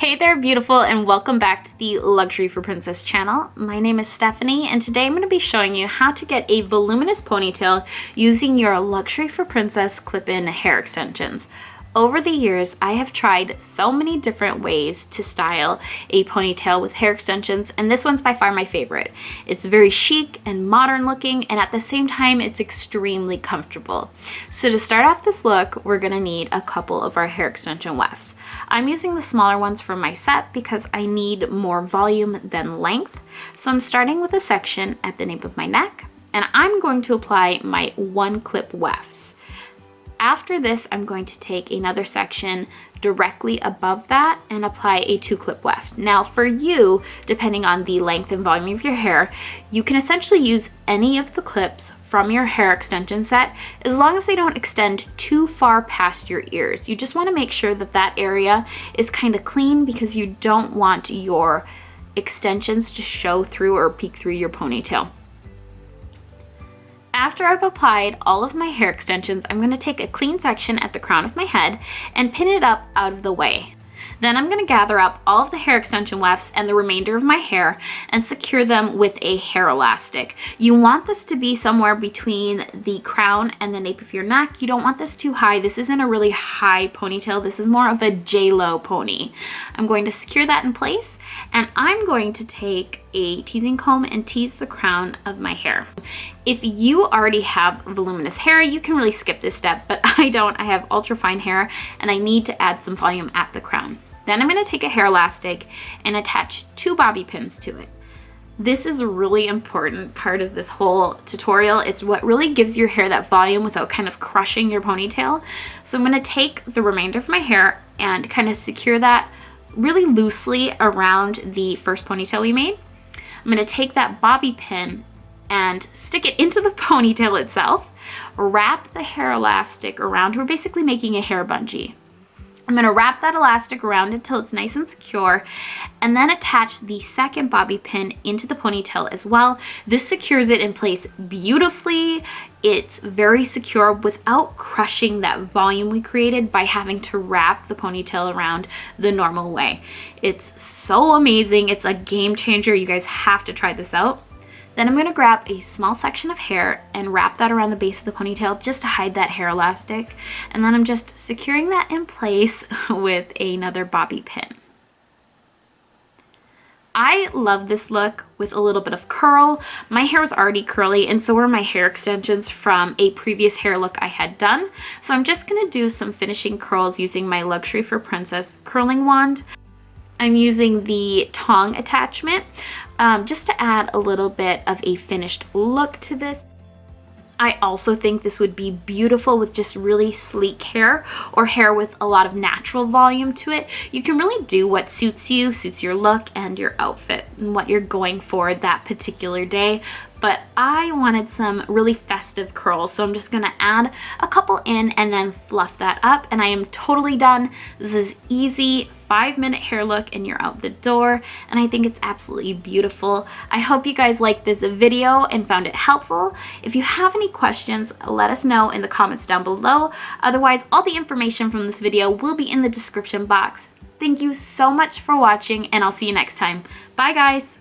Hey there, beautiful, and welcome back to the Luxury for Princess channel. My name is Stephanie, and today I'm going to be showing you how to get a voluminous ponytail using your Luxury for Princess clip-in hair extensions. Over the years, I have tried so many different ways to style a ponytail with hair extensions, and this one's by far my favorite. It's very chic and modern looking, and at the same time, it's extremely comfortable. So to start off this look, we're gonna need a couple of our hair extension wefts. I'm using the smaller ones from my set because I need more volume than length. So I'm starting with a section at the nape of my neck, and I'm going to apply my one clip wefts. After this, I'm going to take another section directly above that and apply a 2-clip weft. Now for you, depending on the length and volume of your hair, you can essentially use any of the clips from your hair extension set as long as they don't extend too far past your ears. You just want to make sure that that area is kind of clean because you don't want your extensions to show through or peek through your ponytail. After I've applied all of my hair extensions, I'm going to take a clean section at the crown of my head and pin it up out of the way. Then I'm going to gather up all of the hair extension wefts and the remainder of my hair and secure them with a hair elastic. You want this to be somewhere between the crown and the nape of your neck. You don't want this too high. This isn't a really high ponytail. This is more of a J-Lo pony. I'm going to secure that in place, and I'm going to take a teasing comb and tease the crown of my hair. If you already have voluminous hair, you can really skip this step, but I don't. I have ultra fine hair and I need to add some volume at the crown. Then I'm going to take a hair elastic and attach 2 bobby pins to it. This is a really important part of this whole tutorial. It's what really gives your hair that volume without kind of crushing your ponytail. So I'm going to take the remainder of my hair and kind of secure that really loosely around the first ponytail we made. I'm going to take that bobby pin and stick it into the ponytail itself, wrap the hair elastic around. We're basically making a hair bungee. I'm going to wrap that elastic around until it's nice and secure, and then attach the second bobby pin into the ponytail as well. This secures it in place beautifully. It's very secure without crushing that volume we created by having to wrap the ponytail around the normal way. It's so amazing. It's a game changer. You guys have to try this out. Then I'm going to grab a small section of hair and wrap that around the base of the ponytail just to hide that hair elastic. And then I'm just securing that in place with another bobby pin. I love this look with a little bit of curl. My hair was already curly, and so were my hair extensions from a previous hair look I had done. So I'm just going to do some finishing curls using my Luxury for Princess curling wand. I'm using the tong attachment just to add a little bit of a finished look to this. I also think this would be beautiful with just really sleek hair or hair with a lot of natural volume to it. You can really do what suits you, suits your look and your outfit and what you're going for that particular day. But I wanted some really festive curls, so I'm just gonna add a couple in and then fluff that up, and I am totally done. This is easy 5-minute hair look and you're out the door, and I think it's absolutely beautiful. I hope you guys liked this video and found it helpful. If you have any questions, let us know in the comments down below. Otherwise, all the information from this video will be in the description box. Thank you so much for watching, and I'll see you next time. Bye guys!